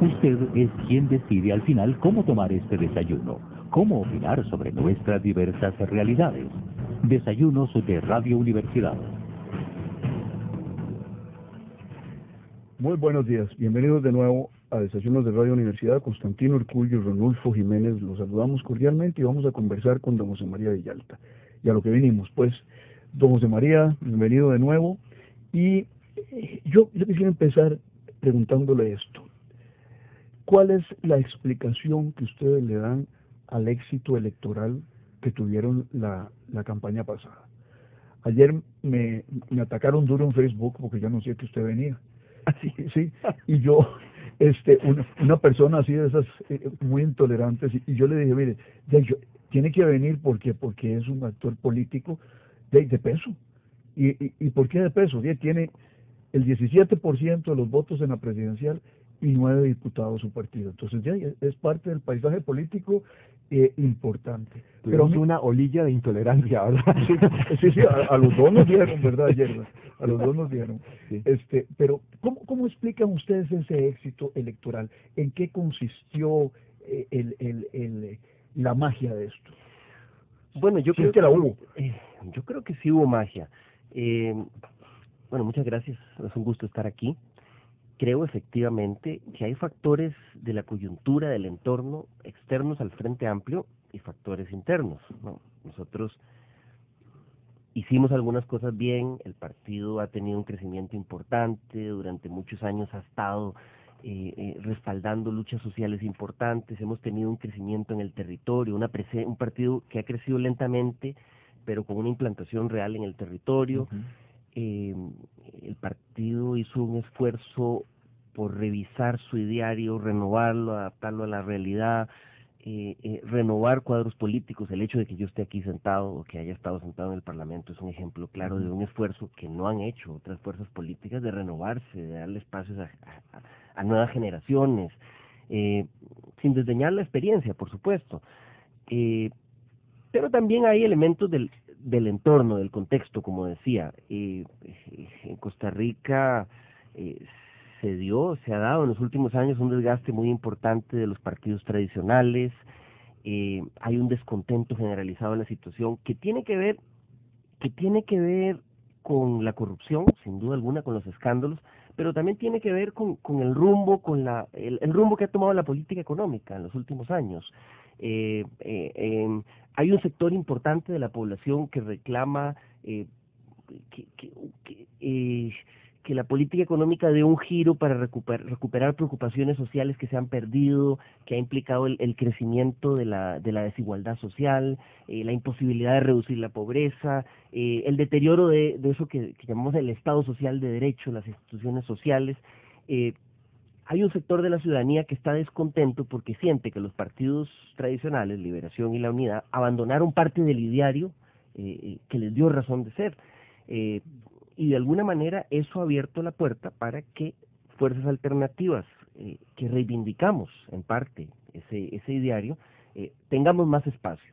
Usted es quien decide al final cómo tomar este desayuno, cómo opinar sobre nuestras diversas realidades. Desayunos de Radio Universidad. Muy buenos días, bienvenidos de nuevo a Desayunos de Radio Universidad. Constantino Urcullo y Ronulfo Jiménez los saludamos cordialmente y vamos a conversar con don José María Villalta. Y a lo que vinimos, pues, don José María, bienvenido de nuevo. Y yo quisiera empezar preguntándole esto. ¿Cuál es la explicación que ustedes le dan al éxito electoral que tuvieron la campaña pasada? Ayer me atacaron duro en Facebook porque yo anuncié que usted venía. Sí, y yo, una persona así de esas muy intolerantes, y yo le dije, mire, tiene que venir porque es un actor político de peso. ¿Y por qué de peso? Tiene el 17% de los votos en la presidencial y 9 diputados su partido. Entonces ya es parte del paisaje político importante. Pero es una olilla de intolerancia, ¿verdad? Sí, a los dos nos dieron, ¿verdad, Yerba? A los dos nos dieron. Sí. Pero, ¿cómo explican ustedes ese éxito electoral? ¿En qué consistió la magia de esto? Bueno, yo creo que la hubo. Yo creo que sí hubo magia. Bueno, muchas gracias. Es un gusto estar aquí. Creo efectivamente que hay factores de la coyuntura, del entorno, externos al Frente Amplio y factores internos, ¿no? Nosotros hicimos algunas cosas bien, el partido ha tenido un crecimiento importante, durante muchos años ha estado respaldando luchas sociales importantes, hemos tenido un crecimiento en el territorio, un partido que ha crecido lentamente, pero con una implantación real en el territorio. El partido hizo un esfuerzo por revisar su ideario, renovarlo, adaptarlo a la realidad, renovar cuadros políticos. El hecho de que yo esté aquí sentado o que haya estado sentado en el Parlamento es un ejemplo claro de un esfuerzo que no han hecho otras fuerzas políticas de renovarse, de darle espacios a nuevas generaciones, sin desdeñar la experiencia, por supuesto. Pero también hay elementos del entorno, del contexto, como decía. En Costa Rica se ha dado en los últimos años un desgaste muy importante de los partidos tradicionales, hay un descontento generalizado en la situación que tiene que ver con la corrupción, sin duda alguna, con los escándalos, pero también tiene que ver con el rumbo, el rumbo que ha tomado la política económica en los últimos años. Hay un sector importante de la población que reclama que la política económica dé un giro para recuperar preocupaciones sociales que se han perdido, que ha implicado el crecimiento de la desigualdad social, la imposibilidad de reducir la pobreza, el deterioro de eso que llamamos el Estado social de derecho, las instituciones sociales. Hay un sector de la ciudadanía que está descontento porque siente que los partidos tradicionales, Liberación y La Unidad, abandonaron parte del ideario que les dio razón de ser. Y de alguna manera eso ha abierto la puerta para que fuerzas alternativas que reivindicamos en parte ese ideario tengamos más espacio.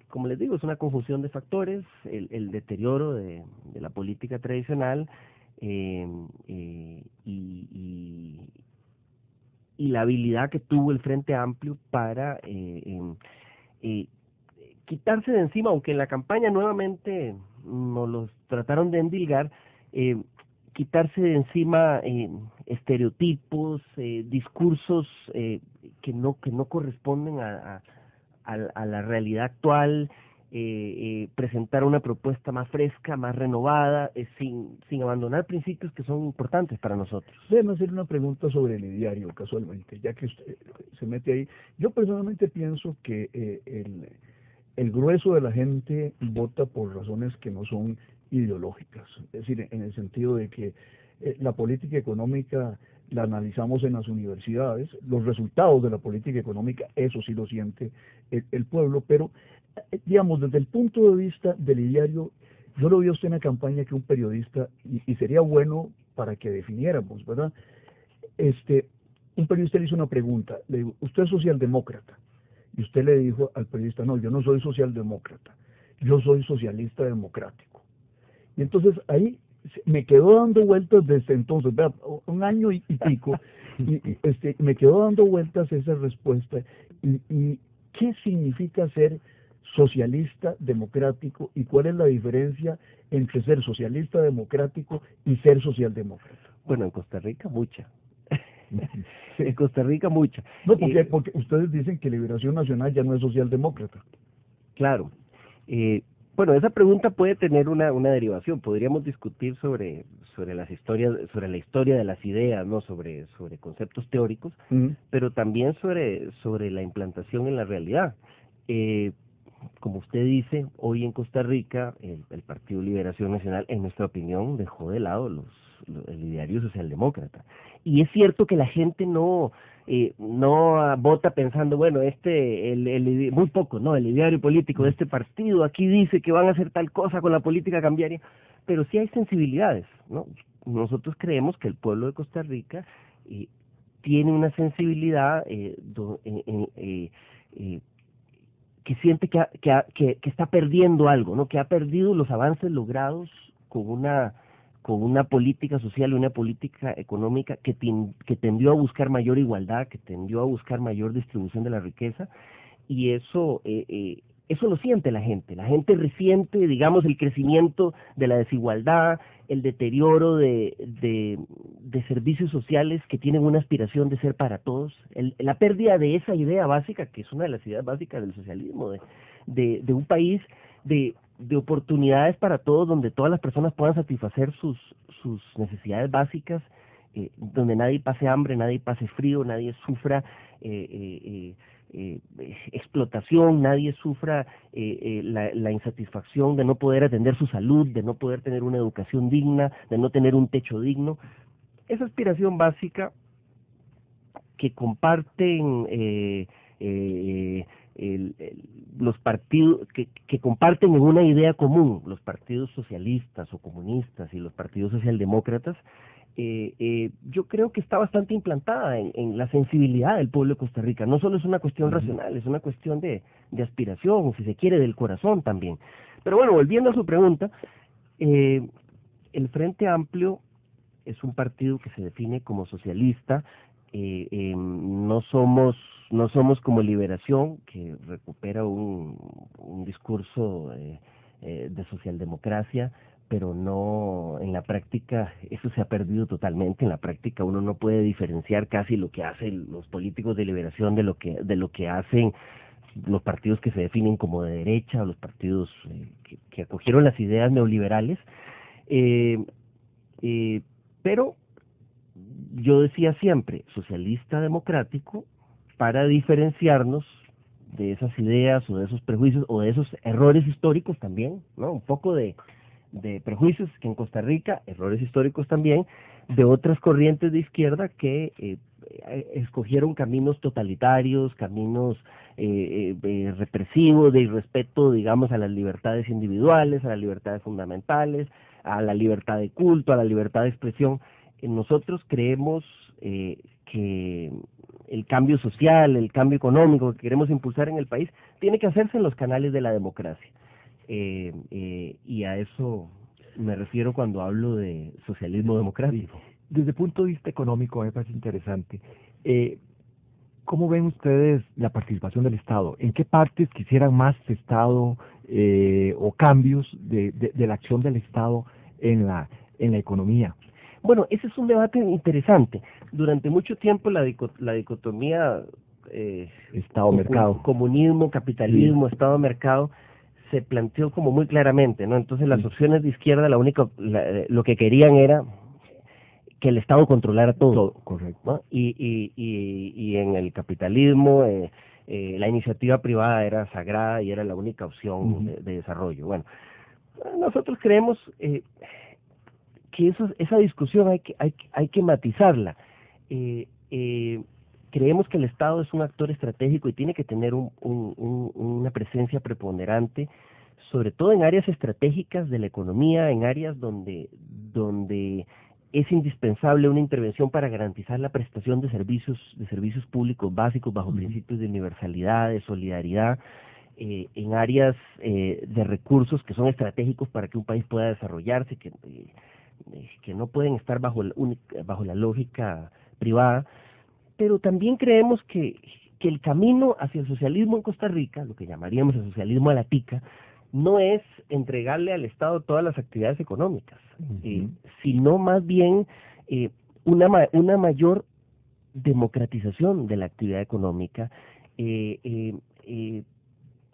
Como les digo, es una conjunción de factores, el deterioro de la política tradicional y la habilidad que tuvo el Frente Amplio para quitarse de encima, aunque en la campaña nuevamente nos los trataron de endilgar, quitarse de encima estereotipos, discursos que no corresponden a la realidad actual, presentar una propuesta más fresca, más renovada, sin abandonar principios que son importantes para nosotros. Déjeme hacer una pregunta sobre el ideario, casualmente, ya que usted se mete ahí. Yo personalmente pienso que el grueso de la gente vota por razones que no son ideológicas, es decir, en el sentido de que la política económica la analizamos en las universidades, los resultados de la política económica, eso sí lo siente el pueblo, pero digamos, desde el punto de vista del ideario, yo lo vi a usted en la campaña que un periodista, y sería bueno para que definiéramos, ¿verdad? Un periodista le hizo una pregunta, le dijo, ¿usted es socialdemócrata? Y usted le dijo al periodista, no, yo no soy socialdemócrata, yo soy socialista democrático. Y entonces ahí me quedó dando vueltas desde entonces, vea, un año y pico, me quedó dando vueltas esa respuesta. Y ¿qué significa ser socialista democrático y cuál es la diferencia entre ser socialista democrático y ser socialdemócrata? Bueno, en Costa Rica mucha. En Costa Rica mucha. No, porque ustedes dicen que Liberación Nacional ya no es socialdemócrata. Claro. Bueno, esa pregunta puede tener una derivación. Podríamos discutir sobre las historias, sobre la historia de las ideas, ¿no? Sobre conceptos teóricos, pero también sobre la implantación en la realidad. Como usted dice, hoy en Costa Rica el Partido Liberación Nacional, en nuestra opinión, dejó de lado el ideario socialdemócrata. Y es cierto que la gente no vota pensando, bueno, muy poco, ¿no? El ideario político de este partido aquí dice que van a hacer tal cosa con la política cambiaria, pero sí hay sensibilidades, ¿no? Nosotros creemos que el pueblo de Costa Rica tiene una sensibilidad que siente que está perdiendo algo, ¿no? Que ha perdido los avances logrados con una política social y una política económica que tendió a buscar mayor igualdad, que tendió a buscar mayor distribución de la riqueza, y eso lo siente la gente. La gente resiente, digamos, el crecimiento de la desigualdad, el deterioro de servicios sociales que tienen una aspiración de ser para todos, la pérdida de esa idea básica, que es una de las ideas básicas del socialismo, de un país de oportunidades para todos, donde todas las personas puedan satisfacer sus necesidades básicas, donde nadie pase hambre, nadie pase frío, nadie sufra explotación, nadie sufra la insatisfacción de no poder atender su salud, de no poder tener una educación digna, de no tener un techo digno. Esa aspiración básica que comparten los partidos, que comparten en una idea común los partidos socialistas o comunistas y los partidos socialdemócratas, yo creo que está bastante implantada en la sensibilidad del pueblo de Costa Rica. No solo es una cuestión racional, es una cuestión de aspiración, si se quiere, del corazón también. Pero bueno, volviendo a su pregunta, el Frente Amplio es un partido que se define como socialista. No somos como Liberación, que recupera un discurso de socialdemocracia, pero no, en la práctica eso se ha perdido totalmente. En la práctica uno no puede diferenciar casi lo que hacen los políticos de Liberación de lo que hacen los partidos que se definen como de derecha, o los partidos que acogieron las ideas neoliberales, pero yo decía siempre socialista democrático para diferenciarnos de esas ideas o de esos prejuicios o de esos errores históricos también, ¿no? Un poco de prejuicios que en Costa Rica, errores históricos también, de otras corrientes de izquierda que escogieron caminos totalitarios, caminos represivos, de irrespeto, digamos, a las libertades individuales, a las libertades fundamentales, a la libertad de culto, a la libertad de expresión. Nosotros creemos que el cambio social, el cambio económico que queremos impulsar en el país, tiene que hacerse en los canales de la democracia. Y a eso me refiero cuando hablo de socialismo democrático. Desde el punto de vista económico, me parece interesante. ¿Cómo ven ustedes la participación del Estado? ¿En qué partes quisieran más Estado o cambios de la acción del Estado en la economía? Bueno, ese es un debate interesante. Durante mucho tiempo la dicotomía Estado-mercado, comunismo, capitalismo, sí, Estado-mercado, se planteó como muy claramente, ¿no? Entonces las opciones de izquierda, lo que querían era que el Estado controlara todo, correcto, ¿no? Y en el capitalismo la iniciativa privada era sagrada y era la única opción de desarrollo. Bueno, nosotros creemos que esa discusión hay que matizarla. Creemos que el Estado es un actor estratégico y tiene que tener una presencia preponderante, sobre todo en áreas estratégicas de la economía, en áreas donde es indispensable una intervención para garantizar la prestación de servicios públicos básicos bajo principios de universalidad, de solidaridad, en áreas de recursos que son estratégicos para que un país pueda desarrollarse, que no pueden estar bajo bajo la lógica privada, pero también creemos que el camino hacia el socialismo en Costa Rica, lo que llamaríamos el socialismo a la tica, no es entregarle al Estado todas las actividades económicas, sino más bien una mayor democratización de la actividad económica.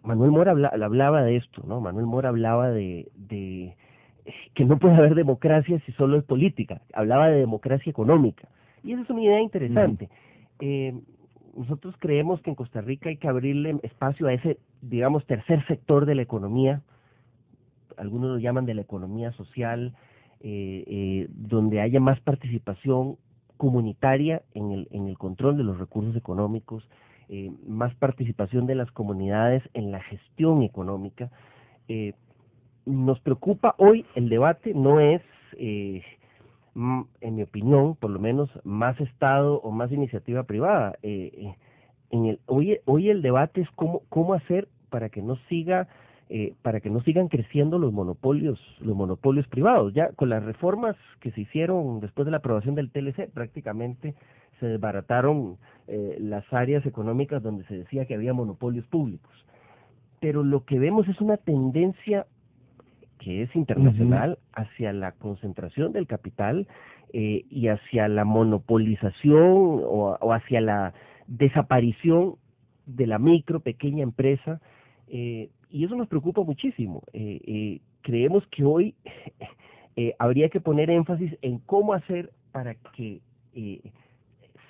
Manuel Mora hablaba de esto, ¿no? Manuel Mora hablaba de que no puede haber democracia si solo es política, hablaba de democracia económica, y esa es una idea interesante. Nosotros creemos que en Costa Rica hay que abrirle espacio a ese, digamos, tercer sector de la economía, algunos lo llaman de la economía social, donde haya más participación comunitaria en el control de los recursos económicos, más participación de las comunidades en la gestión económica. Nos preocupa hoy el debate, no es, en mi opinión, por lo menos, más Estado o más iniciativa privada. Hoy el debate es cómo hacer para que no sigan creciendo los monopolios privados. Ya con las reformas que se hicieron después de la aprobación del TLC, prácticamente se desbarataron las áreas económicas donde se decía que había monopolios públicos. Pero lo que vemos es una tendencia que es internacional hacia la concentración del capital y hacia la monopolización o hacia la desaparición de la pequeña empresa, y eso nos preocupa muchísimo. Creemos que hoy habría que poner énfasis en cómo hacer para que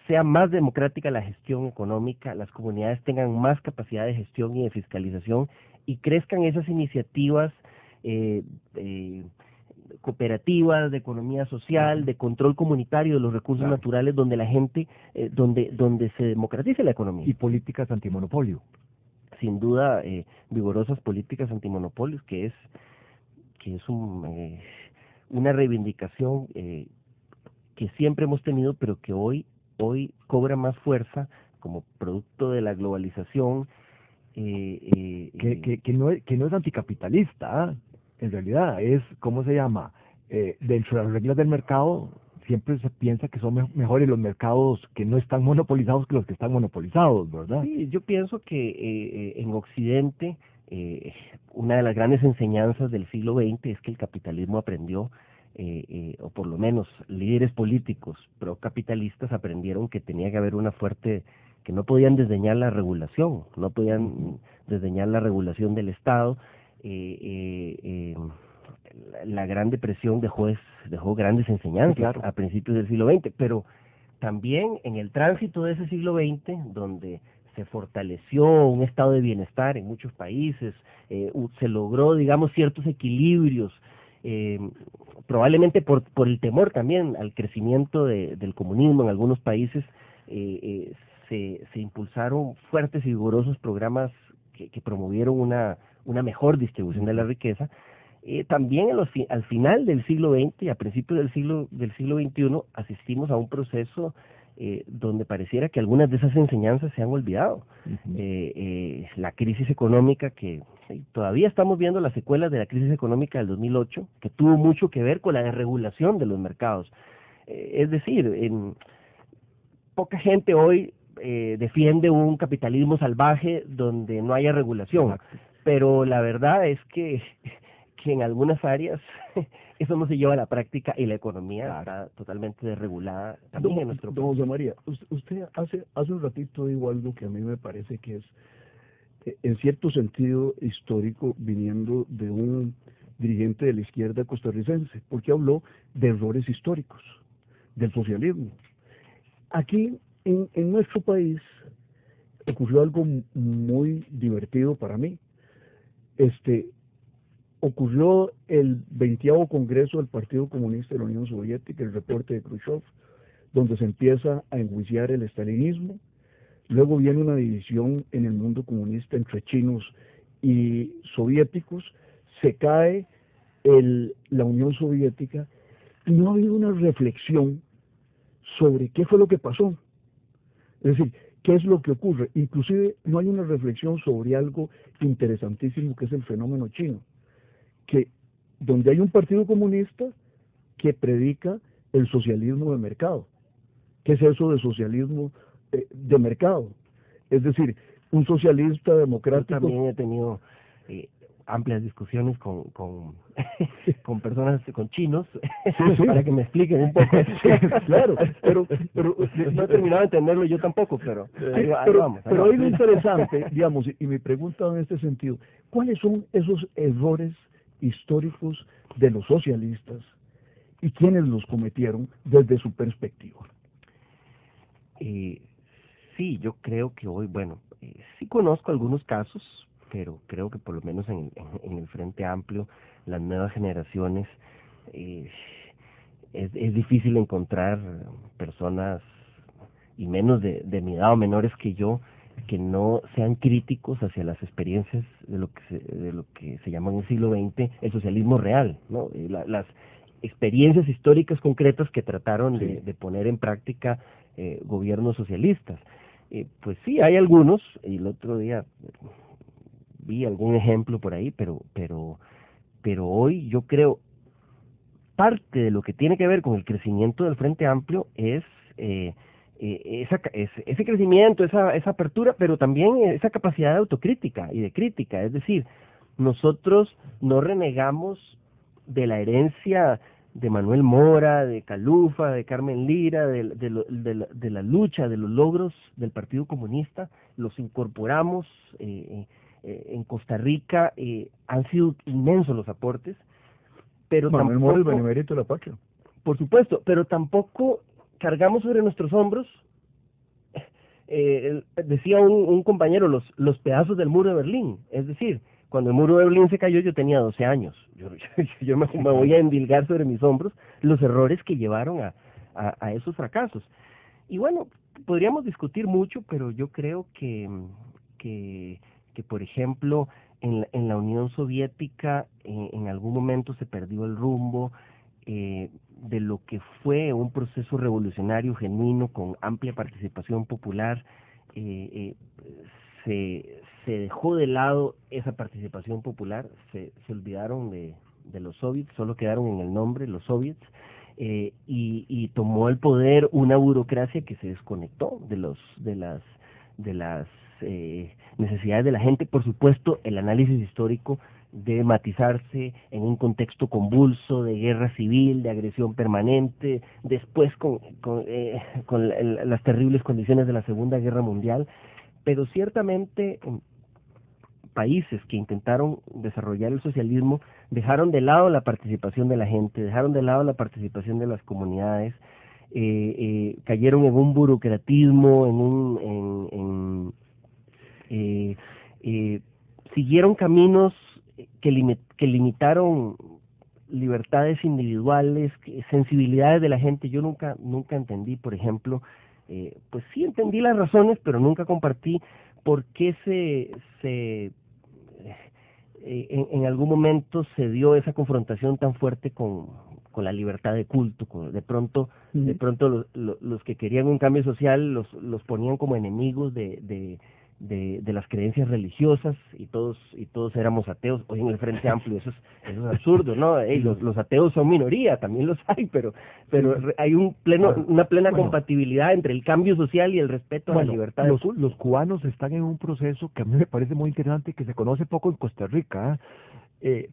sea más democrática la gestión económica, las comunidades tengan más capacidad de gestión y de fiscalización y crezcan esas iniciativas cooperativas, de economía social, de control comunitario de los recursos naturales, donde la gente, donde se democratice la economía. Y políticas antimonopolio. Sin duda, vigorosas políticas antimonopolios, que es una reivindicación que siempre hemos tenido, pero que hoy cobra más fuerza como producto de la globalización. Que no es anticapitalista, en realidad es, ¿cómo se llama? Dentro de las reglas del mercado siempre se piensa que son mejores los mercados que no están monopolizados que los que están monopolizados, ¿verdad? Sí, yo pienso que en Occidente una de las grandes enseñanzas del siglo XX es que el capitalismo aprendió, o por lo menos líderes políticos procapitalistas aprendieron que tenía que haber que no podían desdeñar la regulación, no podían desdeñar la regulación del Estado. La Gran Depresión dejó grandes enseñanzas a principios del siglo XX, pero también en el tránsito de ese siglo XX, donde se fortaleció un estado de bienestar en muchos países, se logró, digamos, ciertos equilibrios, probablemente por el temor también al crecimiento del comunismo en algunos países, se impulsaron fuertes y vigorosos programas que promovieron una mejor distribución de la riqueza. También al final del siglo XX y a principios del siglo XXI asistimos a un proceso donde pareciera que algunas de esas enseñanzas se han olvidado. La crisis económica que todavía estamos viendo las secuelas de la crisis económica del 2008, que tuvo mucho que ver con la desregulación de los mercados. Es decir, poca gente hoy defiende un capitalismo salvaje donde no haya regulación, pero la verdad es que en algunas áreas eso no se lleva a la práctica y la economía está totalmente desregulada también en nuestro país. Don José María, usted hace un ratito dijo algo que a mí me parece que es, en cierto sentido histórico, viniendo de un dirigente de la izquierda costarricense, porque habló de errores históricos, del socialismo. Aquí, en nuestro país, ocurrió algo muy divertido para mí. Ocurrió el 20º Congreso del Partido Comunista de la Unión Soviética, el reporte de Khrushchev, donde se empieza a enjuiciar el estalinismo. Luego viene una división en el mundo comunista entre chinos y soviéticos. Se cae la Unión Soviética y no ha habido una reflexión sobre qué fue lo que pasó. Es decir, qué es lo que ocurre. Inclusive no hay una reflexión sobre algo interesantísimo que es el fenómeno chino, que donde hay un partido comunista que predica el socialismo de mercado. ¿Qué es eso de socialismo de mercado? Es decir, un socialista Yo democrático... también he tenido amplias discusiones con personas, con chinos, para que me expliquen un poco. Claro, pero no he terminado de entenderlo yo tampoco, pero ahí vamos. Pero ahí lo interesante, digamos, y mi pregunta en este sentido, ¿cuáles son esos errores históricos de los socialistas y quiénes los cometieron desde su perspectiva? Sí, yo creo que hoy, bueno, sí conozco algunos casos, pero creo que por lo menos en el Frente Amplio, las nuevas generaciones, es difícil encontrar personas, y menos de mi edad o menores que yo, que no sean críticos hacia las experiencias de lo que se llama en el siglo XX el socialismo real, ¿no? Las experiencias históricas concretas que trataron de poner en práctica gobiernos socialistas. Pues sí, hay algunos, y el otro día vi algún ejemplo por ahí, pero hoy yo creo parte de lo que tiene que ver con el crecimiento del Frente Amplio es ese crecimiento, esa apertura, pero también esa capacidad de autocrítica y de crítica. Es decir, nosotros no renegamos de la herencia de Manuel Mora, de Calufa, de Carmen Lira, de la lucha, de los logros del Partido Comunista, los incorporamos en Costa Rica, han sido inmensos los aportes, pero Manuel Mora, el tampoco, benemérito de la patria. por supuesto, pero tampoco cargamos sobre nuestros hombros, decía un compañero, los pedazos del muro de Berlín. Es decir, cuando el muro de Berlín se cayó yo tenía 12 años. Yo me voy a endilgar sobre mis hombros los errores que llevaron a esos fracasos. Y bueno, podríamos discutir mucho, pero yo creo que por ejemplo, en la Unión Soviética en algún momento se perdió el rumbo de lo que fue un proceso revolucionario genuino con amplia participación popular. Se dejó de lado esa participación popular, se olvidaron de los soviets, solo quedaron en el nombre los soviets, y tomó el poder una burocracia que se desconectó de las necesidades de la gente. Por supuesto, el análisis histórico debe matizarse en un contexto convulso de guerra civil, de agresión permanente, después con las terribles condiciones de la Segunda Guerra Mundial, pero ciertamente países que intentaron desarrollar el socialismo dejaron de lado la participación de la gente, dejaron de lado la participación de las comunidades, cayeron en un burocratismo, siguieron caminos que limitaron libertades individuales, sensibilidades de la gente. Yo nunca entendí, por ejemplo, pues sí entendí las razones, pero nunca compartí por qué en algún momento se dio esa confrontación tan fuerte con la libertad de culto. De pronto los que querían un cambio social los ponían como enemigos de las creencias religiosas, y todos éramos ateos. Hoy en el Frente Amplio eso es absurdo, ¿no? Los ateos son minoría, también los hay, pero hay una plena compatibilidad entre el cambio social y el respeto a la libertad de culto. Los cubanos están en un proceso que a mí me parece muy interesante, que se conoce poco en Costa Rica,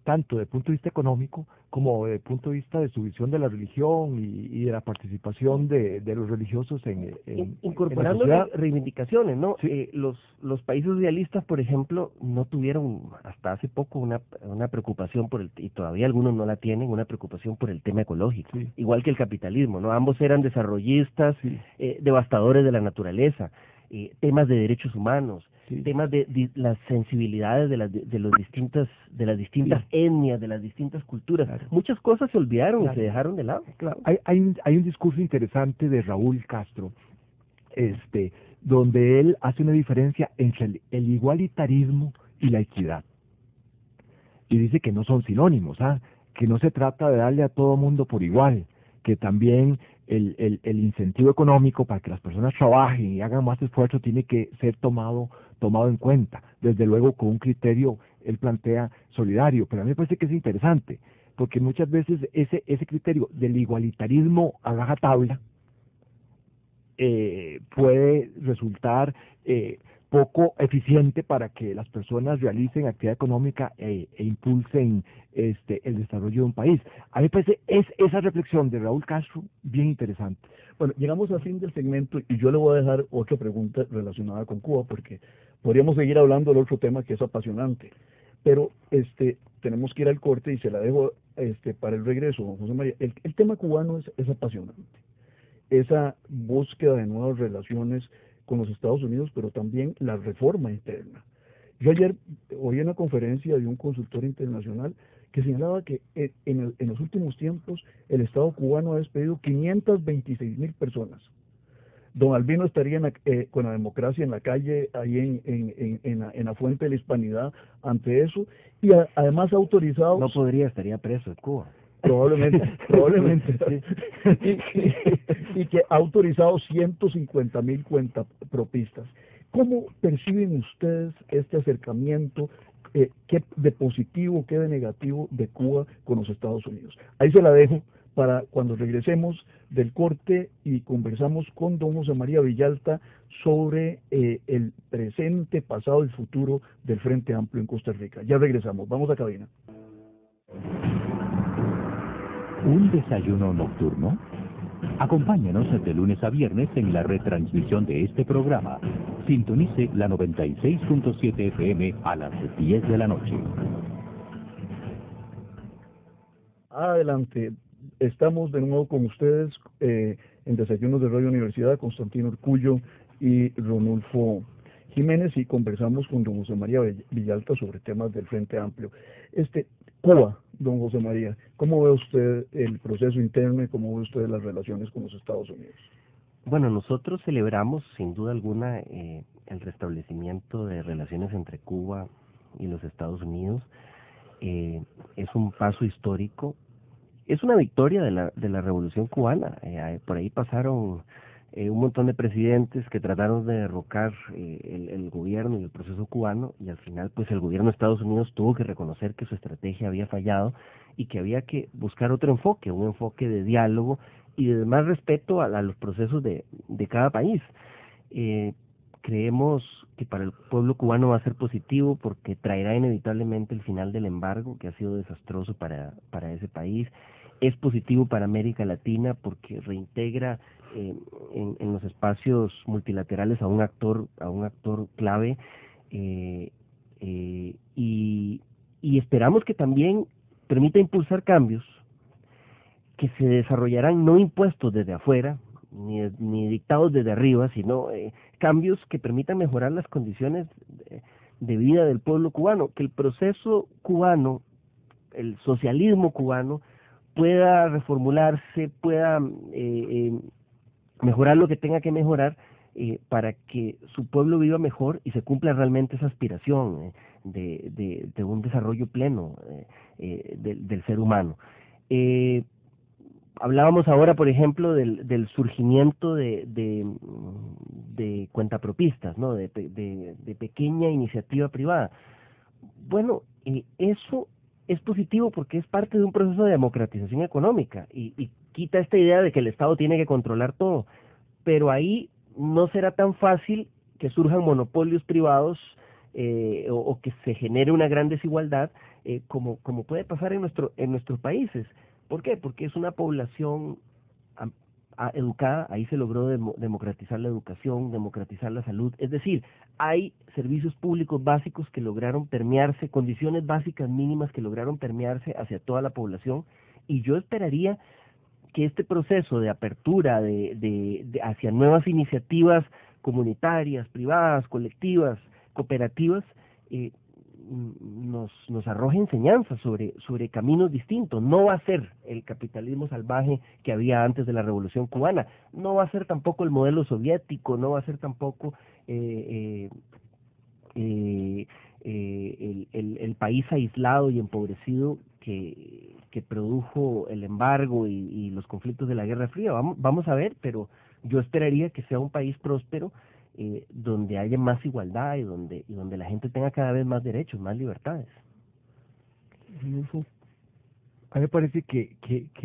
tanto desde el punto de vista económico como desde el punto de vista de su visión de la religión y de la participación de los religiosos incorporando en la sociedad. reivindicaciones, ¿no? Sí. Los países socialistas, por ejemplo, no tuvieron hasta hace poco una preocupación y todavía algunos no la tienen, una preocupación por el tema ecológico, Sí. igual que el capitalismo, ¿no? Ambos eran desarrollistas, Sí. devastadores de la naturaleza, temas de derechos humanos, Sí. temas de las sensibilidades de las distintas etnias, de las distintas culturas. Claro. Muchas cosas se olvidaron Claro. y se dejaron de lado. Claro, hay un discurso interesante de Raúl Castro, donde él hace una diferencia entre el igualitarismo y la equidad. Y dice que no son sinónimos, que no se trata de darle a todo mundo por igual, que también el incentivo económico para que las personas trabajen y hagan más esfuerzo tiene que ser tomado en cuenta, desde luego con un criterio, él plantea, solidario. Pero a mí me parece que es interesante, porque muchas veces ese criterio del igualitarismo a rajatabla puede resultar poco eficiente para que las personas realicen actividad económica e impulsen el desarrollo de un país. A mí me parece esa reflexión de Raúl Castro bien interesante. Bueno, llegamos al fin del segmento y yo le voy a dejar otra pregunta relacionada con Cuba, porque podríamos seguir hablando del otro tema que es apasionante, pero tenemos que ir al corte y se la dejo para el regreso, don José María. El tema cubano es apasionante. Esa búsqueda de nuevas relaciones con los Estados Unidos, pero también la reforma interna. Yo ayer oí una conferencia de un consultor internacional que señalaba que en los últimos tiempos el Estado cubano ha despedido 526,000 personas. Don Albino estaría con la democracia en la calle, ahí en la fuente de la hispanidad, ante eso, y además ha autorizado... No podría, estaría preso en Cuba. Probablemente. y que ha autorizado 150,000 cuentapropistas. ¿Cómo perciben ustedes este acercamiento, qué de positivo, qué de negativo de Cuba con los Estados Unidos? Ahí se la dejo para cuando regresemos del corte y conversamos con don José María Villalta sobre el presente, pasado y futuro del Frente Amplio en Costa Rica. Ya regresamos, vamos a cabina. ¿Un desayuno nocturno? Acompáñanos de lunes a viernes en la retransmisión de este programa. Sintonice la 96.7 FM a las 10 de la noche. Adelante, estamos de nuevo con ustedes en Desayunos de Radio Universidad, Constantino Urcullo y Ronulfo Jiménez, y conversamos con don José María Villalta sobre temas del Frente Amplio. Cuba, don José María, ¿cómo ve usted el proceso interno y cómo ve usted las relaciones con los Estados Unidos? Bueno, nosotros celebramos sin duda alguna el restablecimiento de relaciones entre Cuba y los Estados Unidos. Es un paso histórico, es una victoria de la Revolución Cubana. Por ahí pasaron un montón de presidentes que trataron de derrocar el gobierno y el proceso cubano, y al final pues el gobierno de Estados Unidos tuvo que reconocer que su estrategia había fallado y que había que buscar otro enfoque, un enfoque de diálogo y de más respeto a los procesos de cada país. Creemos que para el pueblo cubano va a ser positivo porque traerá inevitablemente el final del embargo, que ha sido desastroso para ese país. Es positivo para América Latina porque reintegra en los espacios multilaterales a un actor clave, y esperamos que también permita impulsar cambios que se desarrollarán no impuestos desde afuera ni dictados desde arriba, sino cambios que permitan mejorar las condiciones de vida del pueblo cubano, que el proceso cubano, el socialismo cubano, pueda reformularse, pueda mejorar lo que tenga que mejorar para que su pueblo viva mejor y se cumpla realmente esa aspiración de un desarrollo pleno del ser humano. Hablábamos ahora, por ejemplo, del surgimiento de cuentapropistas, ¿no? de pequeña iniciativa privada. Bueno, eso es positivo porque es parte de un proceso de democratización económica y quita esta idea de que el Estado tiene que controlar todo, pero ahí no será tan fácil que surjan monopolios privados o que se genere una gran desigualdad como puede pasar en nuestros países. ¿Por qué? Porque es una población educada, ahí se logró democratizar la educación, democratizar la salud, es decir, hay servicios públicos básicos que lograron permearse, condiciones básicas mínimas que lograron permearse hacia toda la población, y yo esperaría que este proceso de apertura hacia nuevas iniciativas comunitarias, privadas, colectivas, cooperativas, nos arroje enseñanzas sobre caminos distintos. No va a ser el capitalismo salvaje que había antes de la Revolución Cubana, no va a ser tampoco el modelo soviético, no va a ser tampoco el país aislado y empobrecido que produjo el embargo y los conflictos de la Guerra Fría. Vamos a ver, pero yo esperaría que sea un país próspero, donde haya más igualdad y donde la gente tenga cada vez más derechos, más libertades. A mí me parece que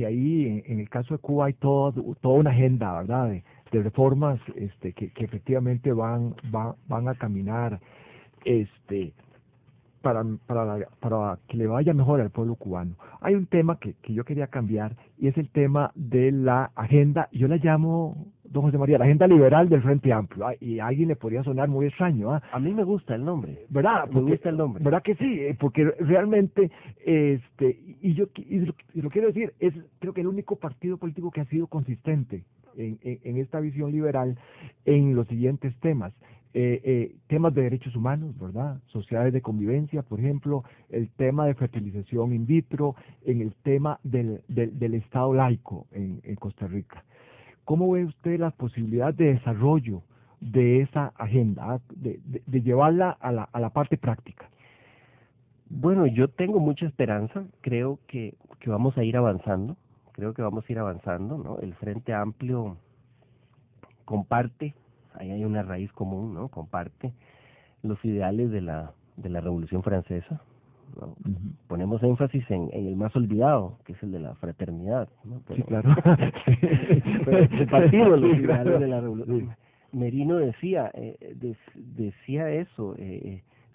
ahí, en el caso de Cuba, hay toda una agenda, ¿verdad?, de reformas que efectivamente van a caminar para que le vaya mejor al pueblo cubano. Hay un tema que yo quería cambiar, y es el tema de la agenda, yo la llamo, don José María, la agenda liberal del Frente Amplio. Y a alguien le podría sonar muy extraño, ¿ah? A mí me gusta el nombre. ¿Verdad? Me gusta el nombre. ¿Verdad que sí? Porque realmente, y lo quiero decir, es creo que el único partido político que ha sido consistente en esta visión liberal en los siguientes temas. Temas de derechos humanos, ¿verdad? Sociedades de convivencia, por ejemplo, el tema de fertilización in vitro, en el tema del Estado laico en Costa Rica. ¿Cómo ve usted las posibilidades de desarrollo de esa agenda, de llevarla a la parte práctica? Bueno, yo tengo mucha esperanza, creo que vamos a ir avanzando, ¿no? El Frente Amplio comparte, ahí hay una raíz común, ¿no? Comparte los ideales de la Revolución Francesa, ¿no? Uh-huh. Ponemos énfasis en el más olvidado, que es el de la fraternidad, ¿no? Sí, claro. Pero compartimos los Sí, ideales claro. de la Revolución. Sí. Merino decía eso,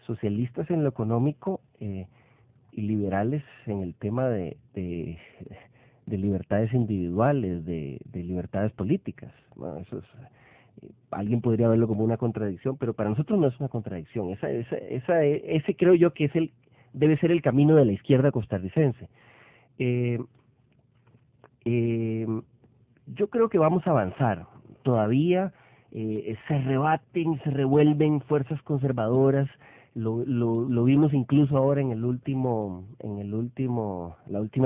socialistas en lo económico y liberales en el tema de libertades individuales, de libertades políticas, ¿no? Eso es, alguien podría verlo como una contradicción, pero para nosotros no es una contradicción. Ese creo yo que debe ser el camino de la izquierda costarricense. Yo creo que vamos a avanzar. Todavía se rebaten, se revuelven fuerzas conservadoras. Lo vimos incluso ahora en la última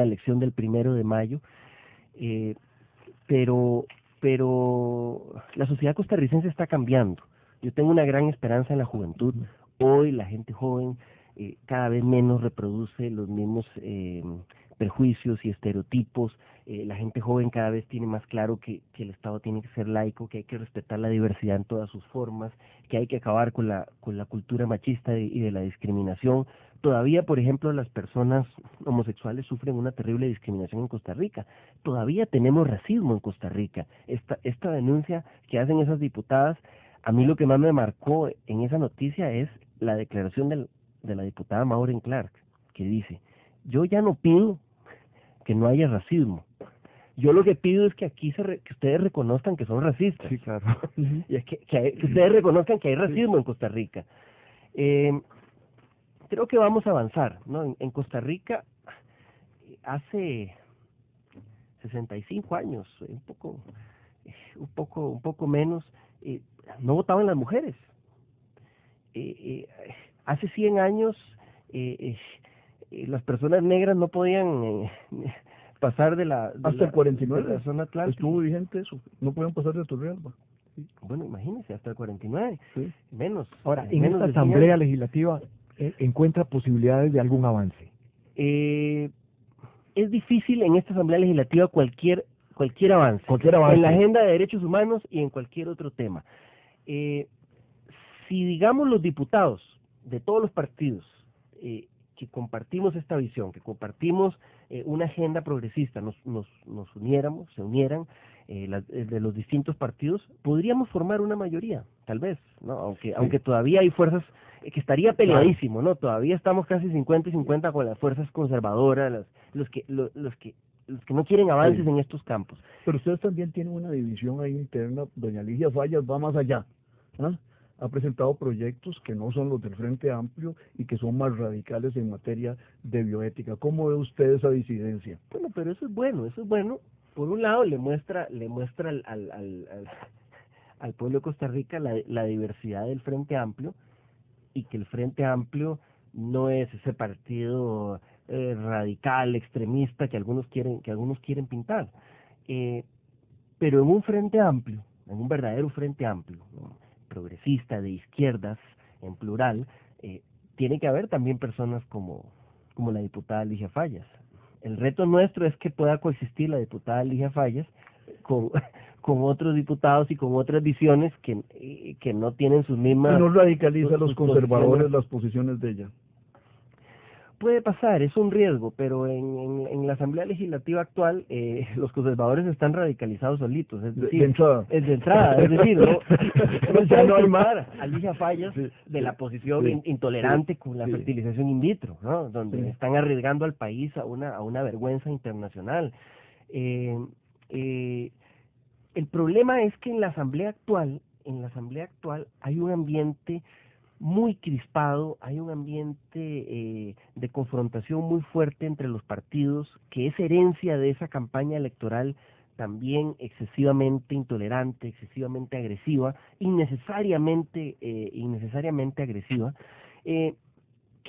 elección del 1 de mayo. Pero la sociedad costarricense está cambiando. Yo tengo una gran esperanza en la juventud. Hoy la gente joven cada vez menos reproduce los mismos prejuicios y estereotipos. La gente joven cada vez tiene más claro que el Estado tiene que ser laico, que hay que respetar la diversidad en todas sus formas, que hay que acabar con la cultura machista y de la discriminación. Todavía, por ejemplo, las personas homosexuales sufren una terrible discriminación en Costa Rica. Todavía tenemos racismo en Costa Rica. Esta denuncia que hacen esas diputadas, a mí lo que más me marcó en esa noticia es la declaración de la diputada Maureen Clark, que dice: yo ya no pido que no haya racismo. Yo lo que pido es que aquí que ustedes reconozcan que son racistas. Sí, claro. Y es que ustedes reconozcan que hay racismo en Costa Rica. Creo que vamos a avanzar, ¿no? En Costa Rica, hace 65 años, un poco menos, no votaban las mujeres. Hace 100 años, las personas negras no podían pasar hasta el 49 de la zona atlántica. estuvo vigente eso, no podían pasar de Turrialba. Sí. Bueno, imagínense, hasta el 49, Sí. menos. Ahora, en menos esta de 100 asamblea años. legislativa, ¿encuentra posibilidades de algún avance? Es difícil en esta asamblea legislativa cualquier avance. Cualquier avance. En la agenda de derechos humanos y en cualquier otro tema. Si digamos los diputados de todos los partidos que compartimos esta visión, que compartimos una agenda progresista, nos uniéramos, se unieran de los distintos partidos, podríamos formar una mayoría, tal vez, ¿no? Aunque todavía hay fuerzas que estaría peleadísimo, ¿no? Todavía estamos casi 50 y 50 con las fuerzas conservadoras, los que no quieren avances en estos campos. Pero ustedes también tienen una división ahí interna. Doña Ligia Fallas va más allá, ¿ah? Ha presentado proyectos que no son los del Frente Amplio y que son más radicales en materia de bioética. ¿Cómo ve usted esa disidencia? Bueno, pero eso es bueno. Por un lado, le muestra al pueblo de Costa Rica la diversidad del Frente Amplio, y que el Frente Amplio no es ese partido radical, extremista que algunos quieren pintar. Pero en un Frente Amplio, en un verdadero Frente Amplio, ¿no?, progresista, de izquierdas, en plural, tiene que haber también personas como la diputada Ligia Fallas. El reto nuestro es que pueda coexistir la diputada Ligia Fallas con otros diputados y con otras visiones que no tienen sus mismas... Y no radicaliza a los sus conservadores posiciones. las posiciones de ella. puede pasar, es un riesgo, pero en la Asamblea Legislativa actual los conservadores están radicalizados solitos, es decir, de entrada. es decir, ya no hay más Alicia Fallas Sí, de la posición sí, intolerante sí, con la sí. fertilización in vitro, ¿no? Donde Sí. están arriesgando al país a una vergüenza internacional. El problema es que en la Asamblea actual hay un ambiente muy crispado, hay un ambiente de confrontación muy fuerte entre los partidos, que es herencia de esa campaña electoral también excesivamente intolerante, excesivamente agresiva, innecesariamente agresiva, que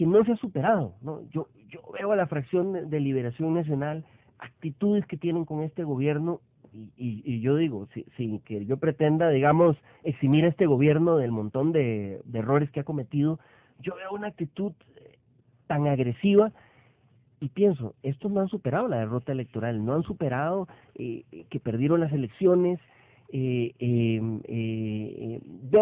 no se ha superado, ¿no? Yo veo a la fracción de Liberación Nacional, actitudes que tienen con este gobierno, y yo digo, sin que yo pretenda, digamos, eximir a este gobierno del montón de errores que ha cometido, yo veo una actitud tan agresiva y pienso, estos no han superado la derrota electoral, no han superado que perdieron las elecciones, veo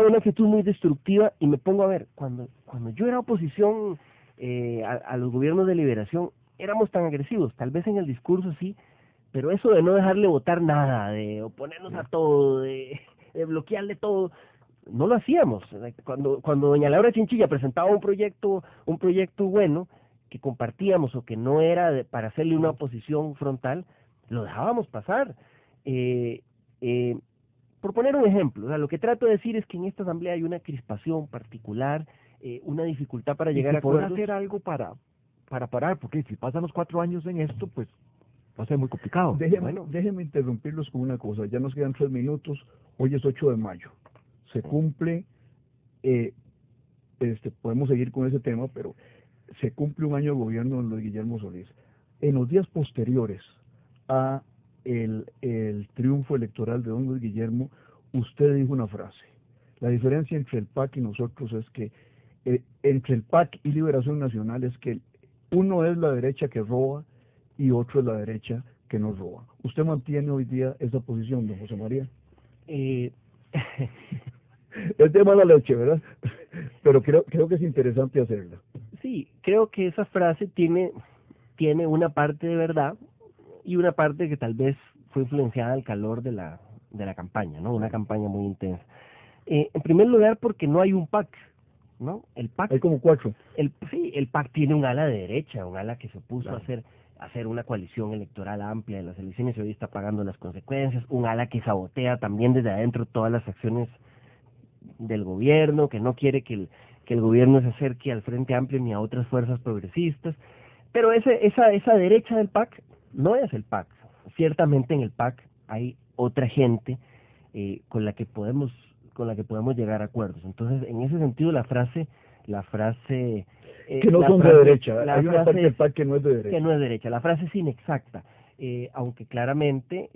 una actitud muy destructiva y me pongo a ver, cuando yo era oposición a los gobiernos de Liberación, éramos tan agresivos, tal vez en el discurso sí, pero eso de no dejarle votar nada, de oponernos a todo, de bloquearle todo, no lo hacíamos. Cuando doña Laura Chinchilla presentaba un proyecto bueno, que compartíamos o que no era para hacerle una oposición frontal, lo dejábamos pasar. Por poner un ejemplo, o sea, lo que trato de decir es que en esta asamblea hay una crispación particular, una dificultad para llegar a ¿Podrá acuerdos. hacer algo para parar? Porque si pasan los 4 años en esto, pues va a ser muy complicado. Déjeme interrumpirlos con una cosa. Ya nos quedan 3 minutos. Hoy es 8 de mayo. Se cumple, podemos seguir con ese tema, pero se cumple un año de gobierno de Luis Guillermo Solís. En los días posteriores a el triunfo electoral de don Luis Guillermo, usted dijo una frase. La diferencia entre el PAC y nosotros es que, entre el PAC y Liberación Nacional, es que uno es la derecha que roba y otro es la derecha que no roba. ¿Usted mantiene hoy día esa posición, don José María? Eh, Es de mala leche, ¿verdad? Pero creo que es interesante hacerla. Sí, creo que esa frase tiene una parte de verdad y una parte que tal vez fue influenciada al calor de la campaña, ¿no? Una campaña muy intensa. En primer lugar, porque no hay un PAC, ¿no? El PAC... Hay como 4. el PAC tiene un ala de derecha, un ala que se opuso Claro. a hacer una coalición electoral amplia en las elecciones y hoy está pagando las consecuencias, un ala que sabotea también desde adentro todas las acciones del gobierno, que no quiere que el gobierno se acerque al Frente Amplio ni a otras fuerzas progresistas, pero esa derecha del PAC no es el PAC. Ciertamente en el PAC hay otra gente con la que podemos llegar a acuerdos. Entonces, en ese sentido, la frase que no son de derecha. Hay una parte del PAC que no es de derecha. Que no es derecha. La frase es inexacta, aunque claramente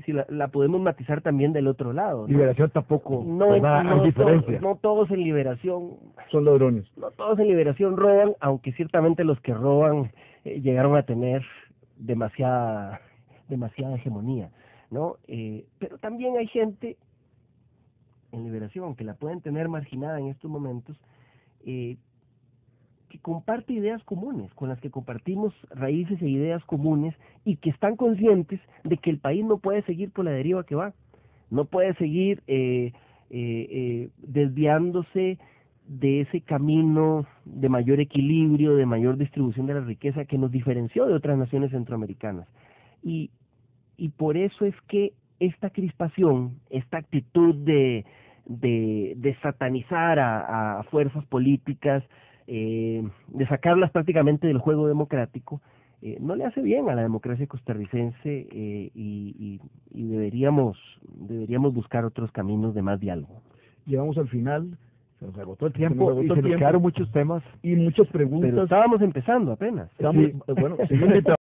si la podemos matizar también del otro lado, ¿no? Liberación tampoco, hay diferencia. no todos en Liberación Son ladrones. No todos en Liberación roban, aunque ciertamente los que roban llegaron a tener demasiada hegemonía, ¿no? Pero también hay gente en Liberación que la pueden tener marginada en estos momentos, que comparte ideas comunes, con las que compartimos raíces e ideas comunes y que están conscientes de que el país no puede seguir por la deriva que va, no puede seguir desviándose de ese camino de mayor equilibrio, de mayor distribución de la riqueza que nos diferenció de otras naciones centroamericanas. Y por eso es que esta crispación, esta actitud de satanizar a fuerzas políticas, de sacarlas prácticamente del juego democrático, no le hace bien a la democracia costarricense, y deberíamos buscar otros caminos de más diálogo. Llegamos al final, se nos agotó el Tiempo, y se nos quedaron muchos temas y muchas preguntas. Pero estábamos empezando apenas. Estamos, Sí. bueno, Sí.